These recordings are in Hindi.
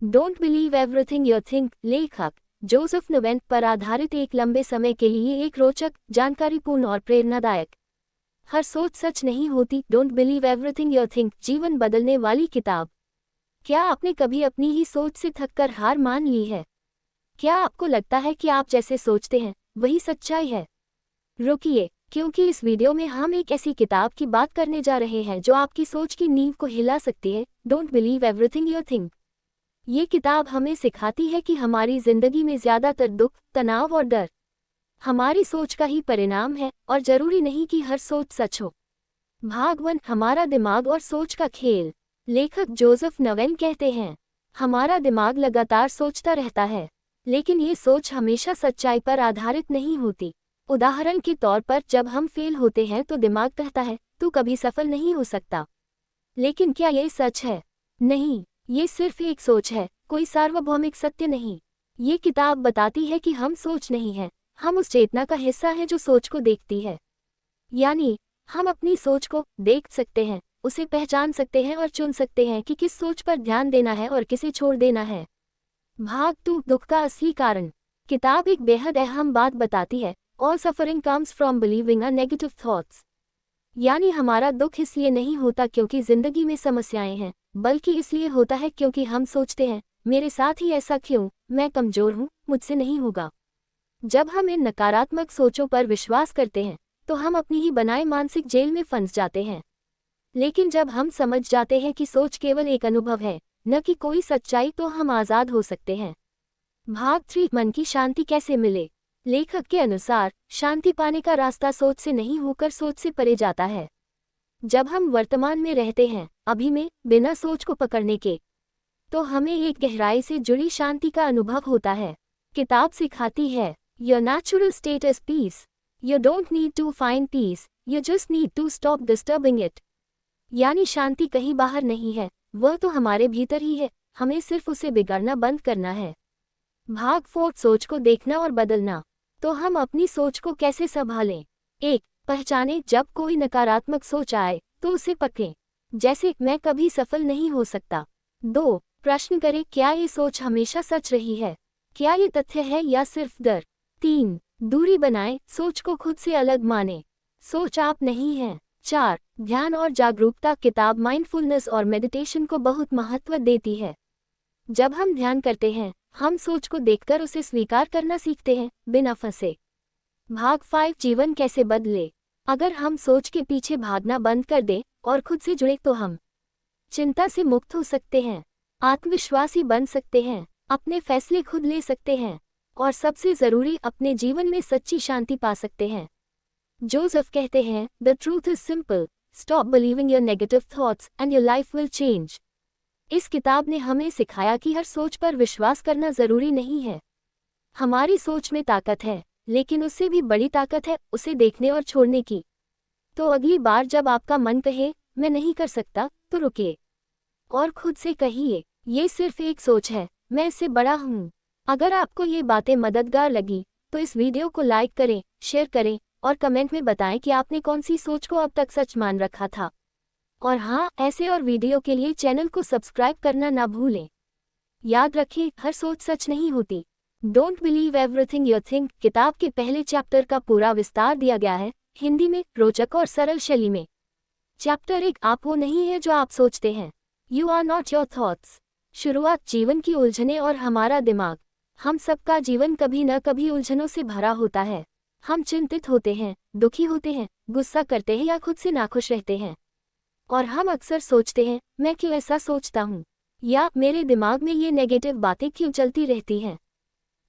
Don't believe everything you think लेखक जोसेफ नोवेन पर आधारित एक लंबे समय के लिए एक रोचक, जानकारीपूर्ण और प्रेरणादायक हर सोच सच नहीं होती, don't believe everything you think जीवन बदलने वाली किताब। क्या आपने कभी अपनी ही सोच से थककर हार मान ली है? क्या आपको लगता है कि आप जैसे सोचते हैं वही सच्चाई है? रुकिए, क्योंकि इस वीडियो में हम एक ऐसी किताब की बात करने जा रहे हैं जो आपकी सोच की नींव को हिला सकती है। Don't believe everything you think. ये किताब हमें सिखाती है कि हमारी जिंदगी में ज्यादातर दुख, तनाव और डर हमारी सोच का ही परिणाम है और जरूरी नहीं कि हर सोच सच हो। भाग 1, हमारा दिमाग और सोच का खेल। लेखक जोसेफ नोवेन कहते हैं, हमारा दिमाग लगातार सोचता रहता है, लेकिन ये सोच हमेशा सच्चाई पर आधारित नहीं होती। उदाहरण के तौर पर जब हम फेल होते हैं तो दिमाग कहता है तू कभी सफल नहीं हो सकता। लेकिन क्या ये सच है? नहीं, ये सिर्फ एक सोच है, कोई सार्वभौमिक सत्य नहीं। ये किताब बताती है कि हम सोच नहीं हैं, हम उस चेतना का हिस्सा हैं जो सोच को देखती है। यानी हम अपनी सोच को देख सकते हैं, उसे पहचान सकते हैं और चुन सकते हैं कि किस सोच पर ध्यान देना है और किसे छोड़ देना है। भाग 2, दुख का असली कारण। किताब एक बेहद अहम बात बताती है, all suffering comes from believing a negative thoughts. यानी हमारा दुख इसलिए नहीं होता क्योंकि जिंदगी में समस्याएं हैं, बल्कि इसलिए होता है क्योंकि हम सोचते हैं मेरे साथ ही ऐसा क्यों, मैं कमजोर हूँ, मुझसे नहीं होगा। जब हम इन नकारात्मक सोचों पर विश्वास करते हैं तो हम अपनी ही बनाए मानसिक जेल में फंस जाते हैं। लेकिन जब हम समझ जाते हैं कि सोच केवल एक अनुभव है, न कि कोई सच्चाई, तो हम आज़ाद हो सकते हैं। भाग 3, मन की शांति कैसे मिले। लेखक के अनुसार शांति पाने का रास्ता सोच से नहीं होकर सोच से परे जाता है। जब हम वर्तमान में रहते हैं, अभी में, बिना सोच को पकड़ने के, तो हमें एक गहराई से जुड़ी शांति का अनुभव होता है। किताब सिखाती है, your natural state is peace. You don't need to find peace, you just need to stop disturbing it. यानी शांति कहीं बाहर नहीं है, वह तो हमारे भीतर ही है, हमें सिर्फ उसे बिगाड़ना बंद करना है। भाग 4, सोच को देखना और बदलना। तो हम अपनी सोच को कैसे संभालें? 1, पहचानें, जब कोई नकारात्मक सोच आए तो उसे पकड़ें, जैसे मैं कभी सफल नहीं हो सकता। 2, प्रश्न करें, क्या ये सोच हमेशा सच रही है? क्या ये तथ्य है या सिर्फ डर? 3, दूरी बनाएं, सोच को खुद से अलग मानें, सोच आप नहीं हैं। 4, ध्यान और जागरूकता। किताब माइंडफुलनेस और मेडिटेशन को बहुत महत्व देती है। जब हम ध्यान करते हैं, हम सोच को देखकर उसे स्वीकार करना सीखते हैं, बिना फंसे। भाग 5, जीवन कैसे बदले। अगर हम सोच के पीछे भागना बंद कर दें और खुद से जुड़े तो हम चिंता से मुक्त हो सकते हैं, आत्मविश्वासी बन सकते हैं, अपने फैसले खुद ले सकते हैं और सबसे जरूरी, अपने जीवन में सच्ची शांति पा सकते हैं। जोसेफ कहते हैं, the truth is simple, stop believing your negative thoughts and your life will change. इस किताब ने हमें सिखाया कि हर सोच पर विश्वास करना जरूरी नहीं है। हमारी सोच में ताकत है, लेकिन उससे भी बड़ी ताकत है उसे देखने और छोड़ने की। तो अगली बार जब आपका मन कहे मैं नहीं कर सकता, तो रुकिए और खुद से कहिए, ये सिर्फ एक सोच है, मैं इससे बड़ा हूँ। अगर आपको ये बातें मददगार लगी तो इस वीडियो को लाइक करें, शेयर करें और कमेंट में बताएं कि आपने कौन सी सोच को अब तक सच मान रखा था। और हाँ, ऐसे और वीडियो के लिए चैनल को सब्सक्राइब करना ना भूलें। याद रखें, हर सोच सच नहीं होती। Don't believe everything you think किताब के पहले चैप्टर का पूरा विस्तार दिया गया है, हिंदी में, रोचक और सरल शैली में। चैप्टर 1, आप वो नहीं है जो आप सोचते हैं। You are not your thoughts. शुरुआत, जीवन की उलझनें और हमारा दिमाग। हम सबका जीवन कभी न कभी उलझनों से भरा होता है। हम चिंतित होते हैं, दुखी होते हैं, गुस्सा करते हैं या खुद से नाखुश रहते हैं। और हम अक्सर सोचते हैं, मैं क्यों ऐसा सोचता हूँ, या मेरे दिमाग में ये नेगेटिव बातें क्यों चलती रहती हैं।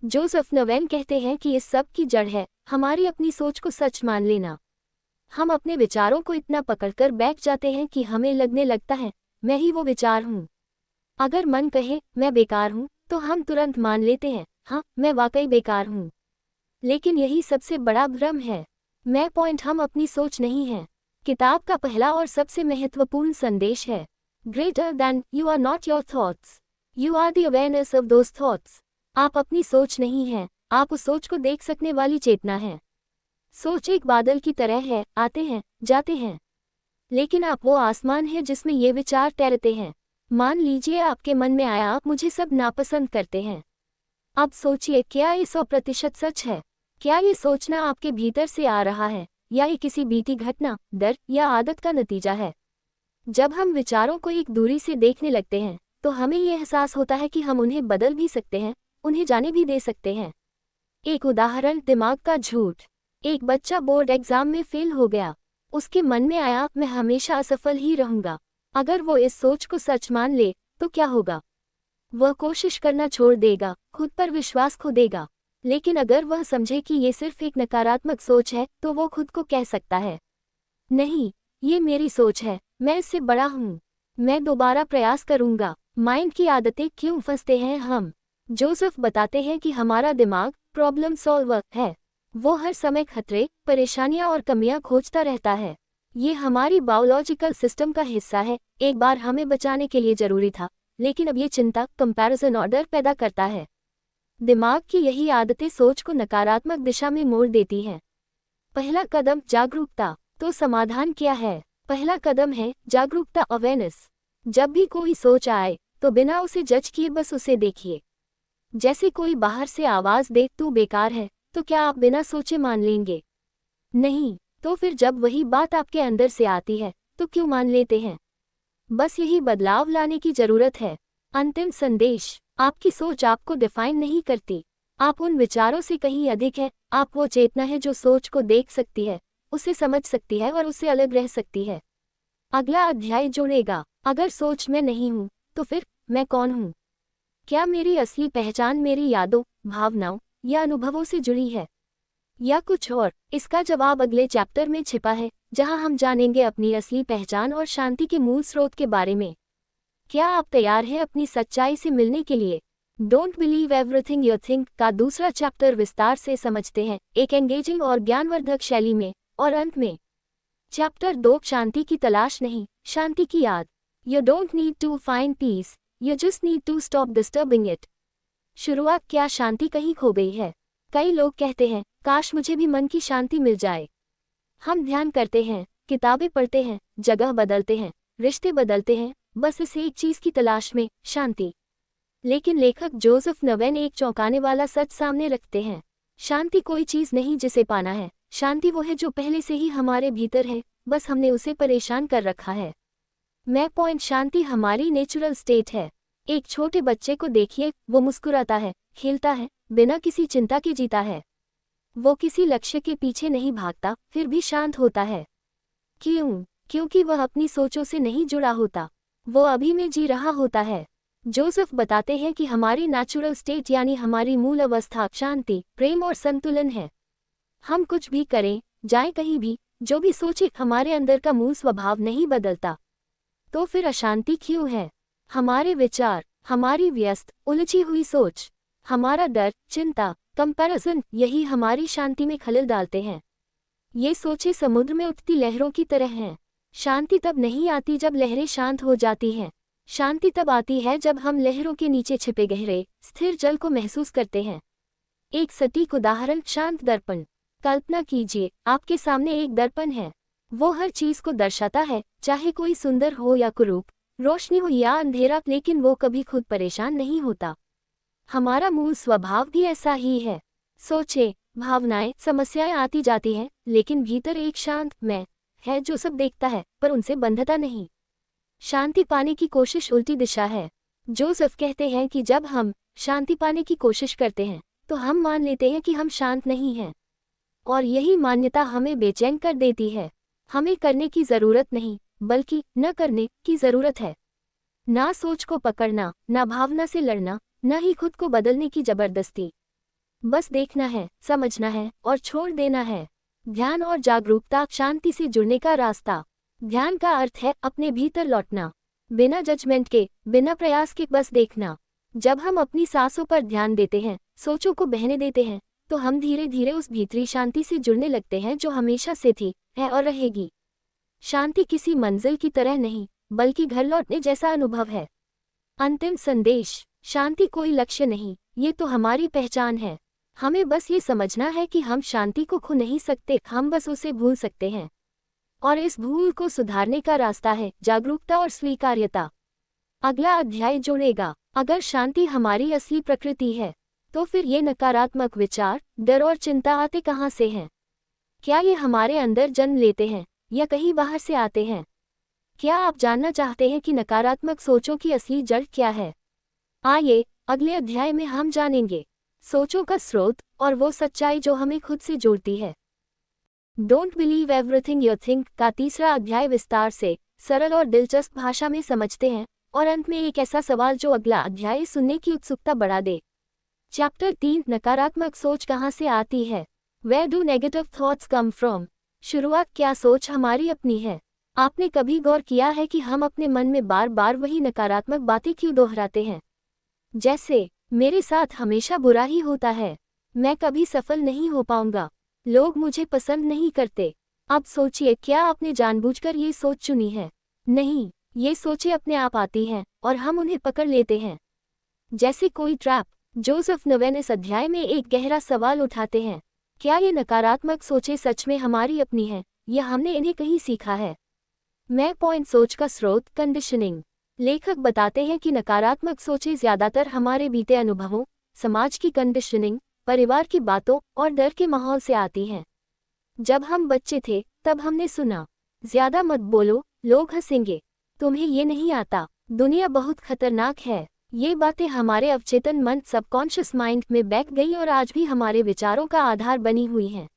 जोसेफ नोवेन कहते हैं कि इस सब की जड़ है हमारी अपनी सोच को सच मान लेना। हम अपने विचारों को इतना पकड़कर बैठ जाते हैं कि हमें लगने लगता है मैं ही वो विचार हूँ। अगर मन कहे मैं बेकार हूँ तो हम तुरंत मान लेते हैं, हाँ, मैं वाकई बेकार हूँ। लेकिन यही सबसे बड़ा भ्रम है। मैं पॉइंट हम अपनी सोच नहीं है। किताब का पहला और सबसे महत्वपूर्ण संदेश है, greater than, you are not your thoughts, you are the awareness of those thoughts. आप अपनी सोच नहीं हैं, आप उस सोच को देख सकने वाली चेतना हैं। सोच एक बादल की तरह है, आते हैं, जाते हैं, लेकिन आप वो आसमान है जिसमें ये विचार तैरते हैं। मान लीजिए आपके मन में आया आप मुझे सब नापसंद करते हैं। अब सोचिए, क्या ये 100% सच है? क्या ये सोचना आपके भीतर से आ रहा है, या ये किसी बीती घटना, डर या आदत का नतीजा है? जब हम विचारों को एक दूरी से देखने लगते हैं तो हमें ये एहसास होता है कि हम उन्हें बदल भी सकते हैं, उन्हें जाने भी दे सकते हैं। एक उदाहरण, दिमाग का झूठ। एक बच्चा बोर्ड एग्जाम में फेल हो गया। उसके मन में आया, मैं हमेशा असफल ही रहूंगा। अगर वो इस सोच को सच मान ले तो क्या होगा? वह कोशिश करना छोड़ देगा, खुद पर विश्वास खो देगा। लेकिन अगर वह समझे कि ये सिर्फ एक नकारात्मक सोच है तो वो खुद को कह सकता है, नहीं, ये मेरी सोच है, मैं इससे बड़ा हूँ, मैं दोबारा प्रयास करूंगा। माइंड की आदतें क्यों फंसते हैं हम? जोसेफ बताते हैं कि हमारा दिमाग प्रॉब्लम सॉल्वर है। वो हर समय खतरे, परेशानियां और कमियां खोजता रहता है। ये हमारी बायोलॉजिकल सिस्टम का हिस्सा है। एक बार हमें बचाने के लिए जरूरी था, लेकिन अब ये चिंता, कंपैरिजन और डर पैदा करता है। दिमाग की यही आदतें सोच को नकारात्मक दिशा में मोड़ देती हैं। पहला कदम, जागरूकता। तो समाधान क्या है? पहला कदम है जागरूकता, अवेयरनेस। जब भी कोई सोच आए तो बिना उसे जज किए बस उसे देखिए। जैसे कोई बाहर से आवाज दे, तू बेकार है, तो क्या आप बिना सोचे मान लेंगे? नहीं। तो फिर जब वही बात आपके अंदर से आती है तो क्यों मान लेते हैं? बस यही बदलाव लाने की जरूरत है। अंतिम संदेश, आपकी सोच आपको डिफाइन नहीं करती। आप उन विचारों से कहीं अधिक है। आप वो चेतना है जो सोच को देख सकती है, उसे समझ सकती है और उससे अलग रह सकती है। अगला अध्याय जोड़ेगा, अगर सोच मैं नहीं हूँ तो फिर मैं कौन हूँ? क्या मेरी असली पहचान मेरी यादों, भावनाओं या अनुभवों से जुड़ी है, या कुछ और? इसका जवाब अगले चैप्टर में छिपा है, जहां हम जानेंगे अपनी असली पहचान और शांति के मूल स्रोत के बारे में। क्या आप तैयार हैं अपनी सच्चाई से मिलने के लिए? Don't believe everything you think का दूसरा चैप्टर विस्तार से समझते हैं, एक एंगेजिंग और ज्ञानवर्धक शैली में। और अंत में चैप्टर 2, शांति की तलाश नहीं, शांति की याद। You don't need to find peace, you just need to stop disturbing it. शुरुआत, क्या शांति कहीं खो गई है? कई लोग कहते हैं, काश मुझे भी मन की शांति मिल जाए। हम ध्यान करते हैं, किताबें पढ़ते हैं, जगह बदलते हैं, रिश्ते बदलते हैं, बस इस एक चीज की तलाश में, शांति। लेकिन लेखक जोसेफ नवेन एक चौंकाने वाला सच सामने रखते हैं। शांति कोई चीज नहीं जिसे पाना है, शांति वो है जो पहले से ही हमारे भीतर है, बस हमने उसे परेशान कर रखा है। मैं पॉइंट, शांति हमारी नेचुरल स्टेट है। एक छोटे बच्चे को देखिए, वो मुस्कुराता है, खेलता है, बिना किसी चिंता के जीता है। वो किसी लक्ष्य के पीछे नहीं भागता, फिर भी शांत होता है। क्यों? क्योंकि वह अपनी सोचों से नहीं जुड़ा होता, वो अभी में जी रहा होता है। जोसेफ बताते हैं कि हमारी नेचुरल स्टेट यानी हमारी मूल अवस्था शांति, प्रेम और संतुलन है। हम कुछ भी करें, जाएं कहीं भी, जो भी सोचे, हमारे अंदर का मूल स्वभाव नहीं बदलता। तो फिर अशांति क्यों है? हमारे विचार, हमारी व्यस्त, उलझी हुई सोच, हमारा डर, चिंता, कंपैरिजन, यही हमारी शांति में खलल डालते हैं। ये सोचें समुद्र में उठती लहरों की तरह हैं। शांति तब नहीं आती जब लहरें शांत हो जाती हैं। शांति तब आती है जब हम लहरों के नीचे छिपे गहरे, स्थिर जल को महसूस करते हैं। एक सटीक उदाहरण, शांत दर्पण। कल्पना कीजिए, आपके सामने एक दर्पण है। वो हर चीज को दर्शाता है, चाहे कोई सुंदर हो या कुरूप, रोशनी हो या अंधेरा, लेकिन वो कभी खुद परेशान नहीं होता। हमारा मूल स्वभाव भी ऐसा ही है। सोचे, भावनाएं, समस्याएं आती जाती हैं, लेकिन भीतर एक शांत मैं है जो सब देखता है पर उनसे बंधता नहीं। शांति पाने की कोशिश उल्टी दिशा है। जोसेफ कहते हैं कि जब हम शांति पाने की कोशिश करते हैं तो हम मान लेते हैं कि हम शांत नहीं हैं, और यही मान्यता हमें बेचैन कर देती है। हमें करने की जरूरत नहीं, बल्कि न करने की जरूरत है। ना सोच को पकड़ना, ना भावना से लड़ना, न ही खुद को बदलने की जबरदस्ती। बस देखना है, समझना है और छोड़ देना है। ध्यान और जागरूकता, शांति से जुड़ने का रास्ता। ध्यान का अर्थ है अपने भीतर लौटना, बिना जजमेंट के, बिना प्रयास के, बस देखना। जब हम अपनी सांसों पर ध्यान देते हैं, सोचों को बहने देते हैं, तो हम धीरे धीरे उस भीतरी शांति से जुड़ने लगते हैं जो हमेशा से थी, है और रहेगी। शांति किसी मंजिल की तरह नहीं, बल्कि घर लौटने जैसा अनुभव है। अंतिम संदेश, शांति कोई लक्ष्य नहीं, ये तो हमारी पहचान है। हमें बस ये समझना है कि हम शांति को खो नहीं सकते, हम बस उसे भूल सकते हैं। और इस भूल को सुधारने का रास्ता है जागरूकता और स्वीकार्यता। अगला अध्याय जोड़ेगा, अगर शांति हमारी असली प्रकृति है तो फिर ये नकारात्मक विचार, डर और चिंता आते कहाँ से हैं? क्या ये हमारे अंदर जन्म लेते हैं या कहीं बाहर से आते हैं? क्या आप जानना चाहते हैं कि नकारात्मक सोचों की असली जड़ क्या है? आइए अगले अध्याय में हम जानेंगे सोचों का स्रोत और वो सच्चाई जो हमें खुद से जोड़ती है। Don't believe everything you think का तीसरा अध्याय विस्तार से, सरल और दिलचस्प भाषा में समझते हैं और अंत में एक ऐसा सवाल जो अगला अध्याय सुनने की उत्सुकता बढ़ा दे। चैप्टर 3, नकारात्मक सोच कहाँ से आती है? Where do negative thoughts come from? शुरुआत, क्या सोच हमारी अपनी है? आपने कभी गौर किया है कि हम अपने मन में बार बार वही नकारात्मक बातें क्यों दोहराते हैं? जैसे, मेरे साथ हमेशा बुरा ही होता है, मैं कभी सफल नहीं हो पाऊंगा, लोग मुझे पसंद नहीं करते। अब सोचिए, क्या आपने जानबूझकर ये सोच चुनी है? नहीं, ये सोचें अपने आप आती हैं और हम उन्हें पकड़ लेते हैं जैसे कोई ट्रैप। जोसेफ नोवेन इस अध्याय में एक गहरा सवाल उठाते हैं, क्या ये नकारात्मक सोचें सच में हमारी अपनी हैं या हमने इन्हें कहीं सीखा है? मैं पॉइंट, सोच का स्रोत, कंडीशनिंग। लेखक बताते हैं कि नकारात्मक सोचें ज्यादातर हमारे बीते अनुभवों, समाज की कंडीशनिंग, परिवार की बातों और डर के माहौल से आती हैं। जब हम बच्चे थे तब हमने सुना, ज्यादा मत बोलो, लोग हंसेंगे, तुम्हें ये नहीं आता, दुनिया बहुत खतरनाक है। ये बातें हमारे अवचेतन मन, सबकॉन्शियस माइंड में बैठ गई और आज भी हमारे विचारों का आधार बनी हुई हैं।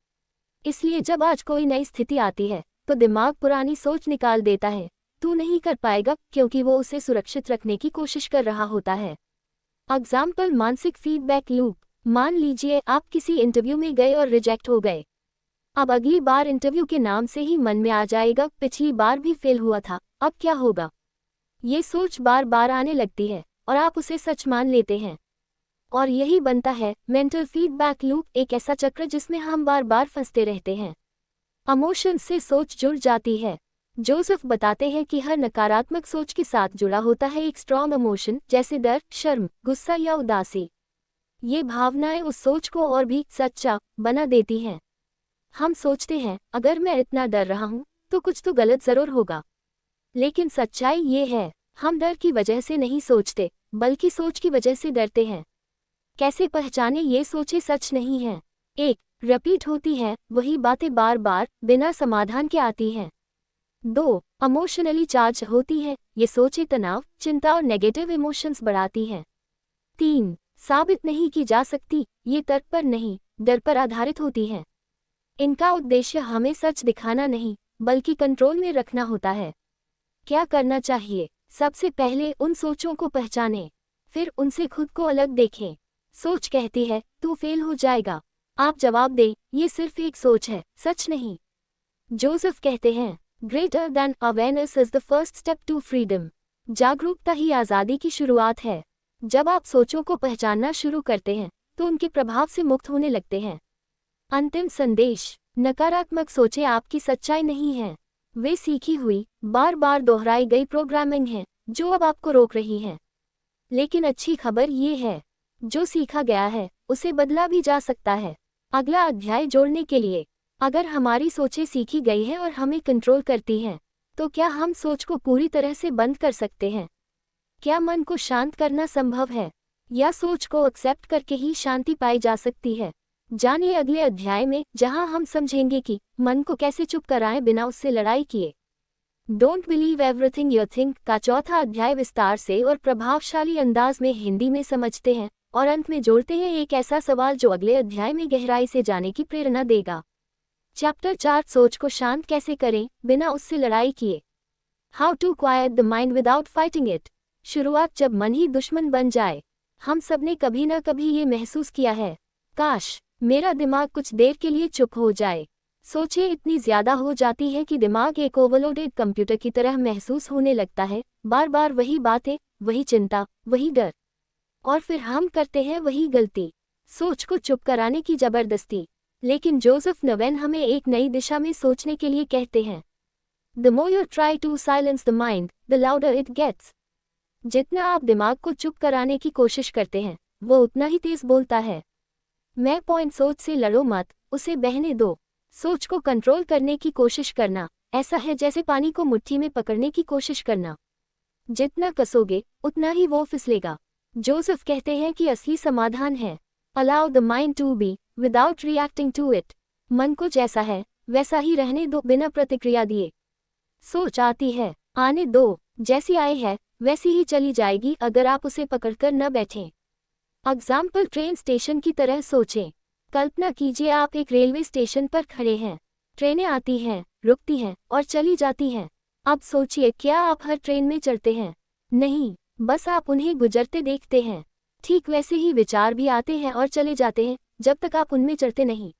इसलिए जब आज कोई नई स्थिति आती है तो दिमाग पुरानी सोच निकाल देता है, तू नहीं कर पाएगा, क्योंकि वो उसे सुरक्षित रखने की कोशिश कर रहा होता है। एग्जाम्पल, मानसिक फीडबैक लूप। मान लीजिए आप किसी इंटरव्यू में गए और रिजेक्ट हो गए। अब अगली बार इंटरव्यू के नाम से ही मन में आ जाएगा, पिछली बार भी फेल हुआ था, अब क्या होगा? ये सोच बार बार आने लगती है और आप उसे सच मान लेते हैं। और यही बनता है मेंटल फीडबैक लूप, एक ऐसा चक्र जिसमें हम बार बार फंसते रहते हैं। इमोशन से सोच जुड़ जाती है। जोसेफ बताते हैं कि हर नकारात्मक सोच के साथ जुड़ा होता है एक स्ट्रॉन्ग इमोशन, जैसे डर, शर्म, गुस्सा या उदासी। ये भावनाएं उस सोच को और भी सच्चा बना देती हैं। हम सोचते हैं, अगर मैं इतना डर रहा हूं तो कुछ तो गलत जरूर होगा। लेकिन सच्चाई ये है, हम डर की वजह से नहीं सोचते, बल्कि सोच की वजह से डरते हैं। कैसे पहचाने ये सोचें सच नहीं हैं? 1. रिपीट होती है वही बातें बार बार बिना समाधान के आती हैं। 2. इमोशनली चार्ज होती है, ये सोचें तनाव, चिंता और नेगेटिव इमोशंस बढ़ाती हैं। 3. साबित नहीं की जा सकती, ये तर्क पर नहीं, डर पर आधारित होती हैं। इनका उद्देश्य हमें सच दिखाना नहीं, बल्कि कंट्रोल में रखना होता है। क्या करना चाहिए? सबसे पहले उन सोचों को पहचानें, फिर उनसे खुद को अलग देखें। सोच कहती है, तू फेल हो जाएगा। आप जवाब दें, ये सिर्फ एक सोच है, सच नहीं। जोसेफ कहते हैं, greater than awareness is the first step to freedom. जागरूकता ही आज़ादी की शुरुआत है। जब आप सोचों को पहचानना शुरू करते हैं तो उनके प्रभाव से मुक्त होने लगते हैं। अंतिम संदेश, नकारात्मक सोचें आपकी सच्चाई नहीं हैं, वे सीखी हुई, बार बार दोहराई गई प्रोग्रामिंग हैं जो अब आपको रोक रही हैं। लेकिन अच्छी खबर ये है, जो सीखा गया है उसे बदला भी जा सकता है। अगला अध्याय जोड़ने के लिए, अगर हमारी सोचें सीखी गई हैं और हमें कंट्रोल करती हैं, तो क्या हम सोच को पूरी तरह से बंद कर सकते हैं? क्या मन को शांत करना संभव है, या सोच को एक्सेप्ट करके ही शांति पाई जा सकती है? जानिए अगले अध्याय में, जहां हम समझेंगे कि मन को कैसे चुप कराएं बिना उससे लड़ाई किए। Don't believe everything you think का चौथा अध्याय विस्तार से और प्रभावशाली अंदाज में हिंदी में समझते हैं और अंत में जोड़ते हैं एक ऐसा सवाल जो अगले अध्याय में गहराई से जाने की प्रेरणा देगा। चैप्टर 4, सोच को शांत कैसे करें बिना उससे लड़ाई किए। How to quiet the mind without fighting it. शुरुआत, जब मन ही दुश्मन बन जाए। हम सबने कभी ना कभी ये महसूस किया है, काश मेरा दिमाग कुछ देर के लिए चुप हो जाए। सोचें इतनी ज्यादा हो जाती है कि दिमाग एक ओवरलोडेड कंप्यूटर की तरह महसूस होने लगता है, बार बार वही बातें, वही चिंता, वही डर, और फिर हम करते हैं वही गलती, सोच को चुप कराने की जबरदस्ती। लेकिन जोसेफ नोवेन हमें एक नई दिशा में सोचने के लिए कहते हैं, the more you try to silence the mind, the louder it gets. जितना आप दिमाग को चुप कराने की कोशिश करते हैं, वो उतना ही तेज बोलता है। मैं पॉइंट, सोच से लड़ो मत, उसे बहने दो। सोच को कंट्रोल करने की कोशिश करना ऐसा है जैसे पानी को मुट्ठी में पकड़ने की कोशिश करना। जितना कसोगे उतना ही वो फिसलेगा। जोसेफ कहते हैं कि असली समाधान है allow the mind to be without reacting to it. मन को जैसा है वैसा ही रहने दो बिना प्रतिक्रिया दिए। सोच आती है, आने दो, जैसी आई है वैसी ही चली जाएगी अगर आप उसे पकड़कर न बैठें। एग्जाम्पल, ट्रेन स्टेशन की तरह सोचें। कल्पना कीजिए आप एक रेलवे स्टेशन पर खड़े हैं। ट्रेनें आती हैं, रुकती हैं और चली जाती हैं। अब सोचिए, क्या आप हर ट्रेन में चढ़ते हैं? नहीं, बस आप उन्हें गुजरते देखते हैं। ठीक वैसे ही विचार भी आते हैं और चले जाते हैं जब तक आप उनमें चढ़ते नहीं।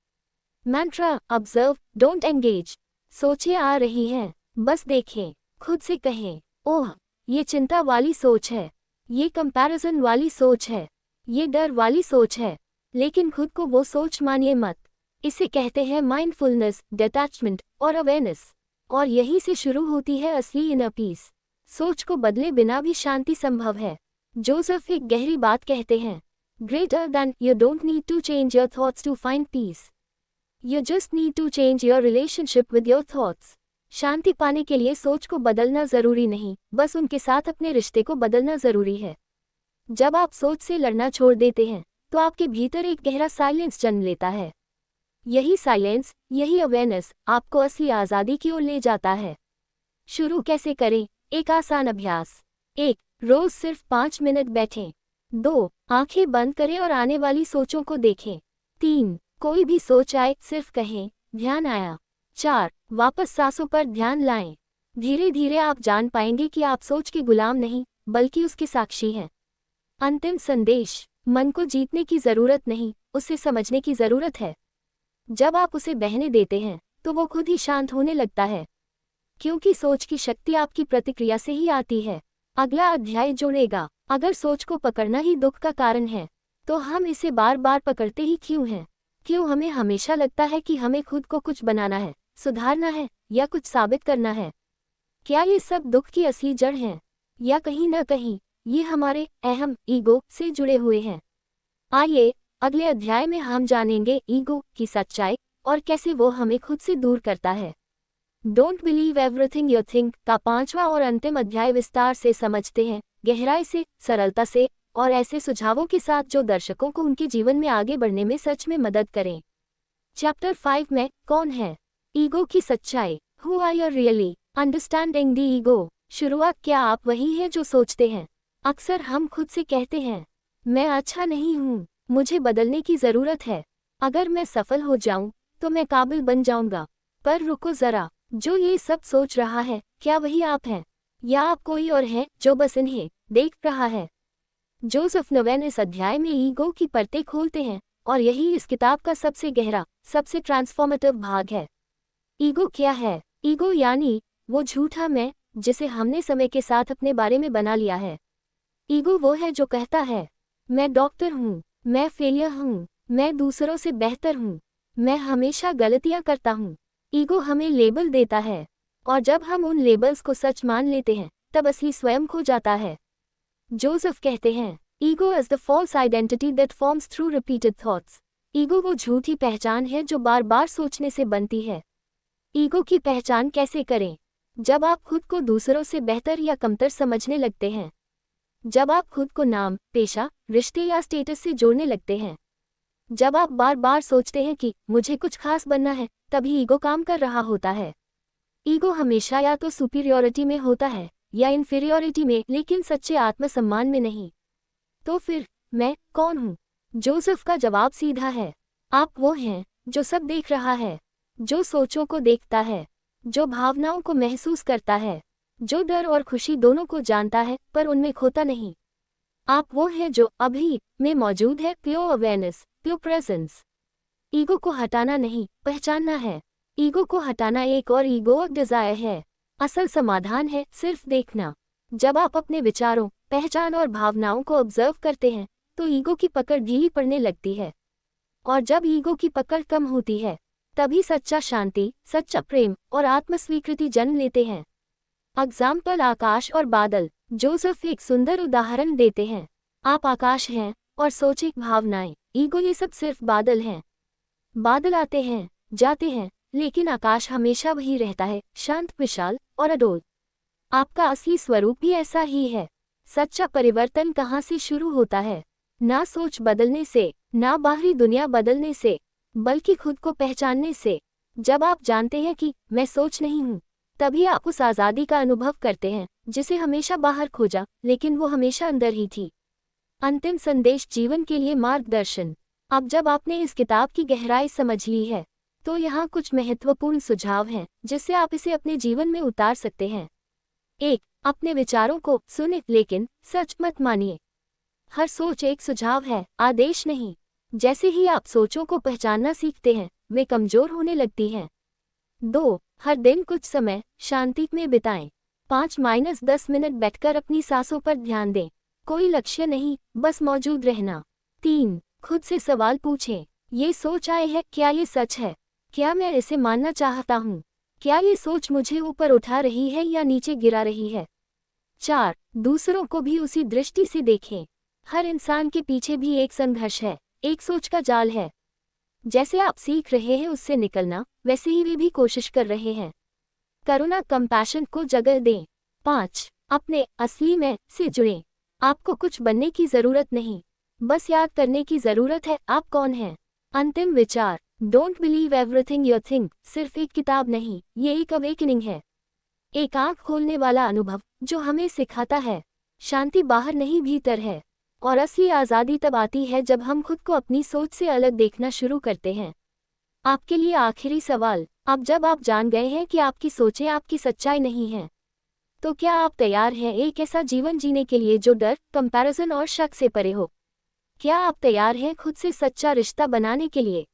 मैंट्रा, ऑब्जर्व, डोंट एंगेज। सोचें आ रही हैं, बस देखें। खुद से कहें, ओह ये चिंता वाली सोच है, ये कंपैरिजन वाली सोच है, ये डर वाली सोच है। लेकिन खुद को वो सोच मानिए मत। इसे कहते हैं माइंडफुलनेस, डिटैचमेंट और अवेयरनेस। और यहीं से शुरू होती है असली इनर पीस। सोच को बदले बिना भी शांति संभव है। जोसेफ एक गहरी बात कहते हैं, greater than you don't need to change your thoughts to find peace, you just need to change your relationship with your thoughts. शांति पाने के लिए सोच को बदलना जरूरी नहीं, बस उनके साथ अपने रिश्ते को बदलना जरूरी है। जब आप सोच से लड़ना छोड़ देते हैं तो आपके भीतर एक गहरा साइलेंस जन्म लेता है। यही साइलेंस, यही अवेयरनेस आपको असली आज़ादी की ओर ले जाता है। शुरू कैसे करें? एक आसान अभ्यास। 1. रोज सिर्फ 5 मिनट बैठें। 2. आंखें बंद करें और आने वाली सोचों को देखें। 3. कोई भी सोच आए सिर्फ कहें, ध्यान आया। 4. वापस सांसों पर ध्यान लाएं। धीरे धीरे आप जान पाएंगे कि आप सोच के गुलाम नहीं बल्कि उसके साक्षी हैं। अंतिम संदेश, मन को जीतने की जरूरत नहीं, उसे समझने की जरूरत है। जब आप उसे बहने देते हैं तो वो खुद ही शांत होने लगता है, क्योंकि सोच की शक्ति आपकी प्रतिक्रिया से ही आती है। अगला अध्याय जोड़ेगा, अगर सोच को पकड़ना ही दुख का कारण है तो हम इसे बार बार पकड़ते ही क्यों हैं? क्यों हमें हमेशा लगता है कि हमें खुद को कुछ बनाना है, सुधारना है या कुछ साबित करना है? क्या ये सब दुख की असली जड़ हैं, या कहीं न कहीं ये हमारे अहम ईगो से जुड़े हुए हैं? आइए अगले अध्याय में हम जानेंगे ईगो की सच्चाई और कैसे वो हमें खुद से दूर करता है। Don't believe everything you think का 5वां और अंतिम अध्याय विस्तार से समझते हैं, गहराई से, सरलता से और ऐसे सुझावों के साथ जो दर्शकों को उनके जीवन में आगे बढ़ने में सच में मदद करें। चैप्टर 5 में कौन है ईगो की सच्चाई? Who are you really? Understanding the ego. शुरुआत, क्या आप वही हैं जो सोचते हैं? अक्सर हम खुद से कहते हैं, मैं अच्छा नहीं हूँ, मुझे बदलने की ज़रूरत है, अगर मैं सफल हो जाऊं तो मैं काबिल बन जाऊंगा। पर रुको ज़रा, जो ये सब सोच रहा है क्या वही आप हैं, या आप कोई और हैं जो बस इन्हें देख रहा है? जोसेफ नोवेन इस अध्याय में ईगो की परतें खोलते हैं और यही इस किताब का सबसे गहरा, सबसे ट्रांसफॉर्मेटिव भाग है। ईगो क्या है? ईगो यानी वो झूठा मैं जिसे हमने समय के साथ अपने बारे में बना लिया है। ईगो वो है जो कहता है, मैं डॉक्टर हूँ, मैं फेलियर हूँ, मैं दूसरों से बेहतर हूँ, मैं हमेशा गलतियाँ करता हूँ। ईगो हमें लेबल देता है और जब हम उन लेबल्स को सच मान लेते हैं तब असली स्वयं खो जाता है। जोसेफ कहते हैं, ego is the false identity that forms through repeated thoughts. Ego वो झूठी पहचान है जो बार बार सोचने से बनती है। ईगो की पहचान कैसे करें? जब आप खुद को दूसरों से बेहतर या कमतर समझने लगते हैं, जब आप खुद को नाम, पेशा, रिश्ते या स्टेटस से जोड़ने लगते हैं, जब आप बार बार सोचते हैं कि मुझे कुछ खास बनना है, तभी ईगो काम कर रहा होता है। ईगो हमेशा या तो सुपीरियॉरिटी में होता है या इन्फीरियॉरिटी में, लेकिन सच्चे आत्मसम्मान में नहीं। तो फिर मैं कौन हूँ? जोसेफ का जवाब सीधा है, आप वो हैं जो सब देख रहा है, जो सोचों को देखता है, जो भावनाओं को महसूस करता है, जो डर और खुशी दोनों को जानता है पर उनमें खोता नहीं। आप वो हैं जो अभी में मौजूद है, pure awareness, pure presence. Ego को हटाना नहीं, पहचानना है। ईगो को हटाना एक और ईगो डिजायर है। असल समाधान है सिर्फ देखना। जब आप अपने विचारों, पहचान और भावनाओं को ऑब्जर्व करते हैं तो ईगो की पकड़ ढीली पड़ने लगती है, और जब ईगो की पकड़ कम होती है तभी सच्चा शांति, सच्चा प्रेम और आत्मस्वीकृति जन्म लेते हैं। एग्जाम्पल, आकाश और बादल। जोसेफ एक सुंदर उदाहरण देते हैं। आप आकाश हैं और सोचे, भावनाएं, ईगो, ये सब सिर्फ बादल हैं। बादल आते हैं, जाते हैं, लेकिन आकाश हमेशा वही रहता है, शांत, विशाल और अडोल। आपका असली स्वरूप भी ऐसा ही है। सच्चा परिवर्तन कहाँ से शुरू होता है? ना सोच बदलने से, ना बाहरी दुनिया बदलने से, बल्कि खुद को पहचानने से। जब आप जानते हैं कि मैं सोच नहीं हूँ, तभी आप उस आज़ादी का अनुभव करते हैं जिसे हमेशा बाहर खोजा, लेकिन वो हमेशा अंदर ही थी। अंतिम संदेश, जीवन के लिए मार्गदर्शन। अब जब आपने इस किताब की गहराई समझ ली है, तो यहाँ कुछ महत्वपूर्ण सुझाव हैं जिससे आप इसे अपने जीवन में उतार सकते हैं। 1. अपने विचारों को सुने, लेकिन सच मत मानिए। हर सोच एक सुझाव है, आदेश नहीं। जैसे ही आप सोचों को पहचानना सीखते हैं, वे कमजोर होने लगती हैं। 2. हर दिन कुछ समय शांति में बिताएं। 5-10 मिनट बैठकर अपनी सांसों पर ध्यान दें। कोई लक्ष्य नहीं, बस मौजूद रहना। 3. खुद से सवाल पूछें, ये सोच आए है, क्या ये सच है? क्या मैं इसे मानना चाहता हूँ? क्या ये सोच मुझे ऊपर उठा रही है या नीचे गिरा रही है? 4. दूसरों को भी उसी दृष्टि से देखें। हर इंसान के पीछे भी एक संघर्ष है, एक सोच का जाल है। जैसे आप सीख रहे हैं उससे निकलना, वैसे ही वे भी कोशिश कर रहे हैं। करुणा, कंपैशन को जगह दें। 5. अपने असली मैं से जुड़ें। आपको कुछ बनने की जरूरत नहीं, बस याद करने की जरूरत है आप कौन हैं। अंतिम विचार, don't believe everything you think सिर्फ एक किताब नहीं, ये एक अवेकनिंग है। एक आँख खोलने वाला अनुभव जो हमें सिखाता है शांति बाहर नहीं भीतर है। और असली आज़ादी तब आती है जब हम खुद को अपनी सोच से अलग देखना शुरू करते हैं। आपके लिए आखिरी सवाल, अब जब आप जान गए हैं कि आपकी सोचें आपकी सच्चाई नहीं हैं, तो क्या आप तैयार हैं एक ऐसा जीवन जीने के लिए जो डर, कंपैरिजन और शक से परे हो? क्या आप तैयार हैं खुद से सच्चा रिश्ता बनाने के लिए?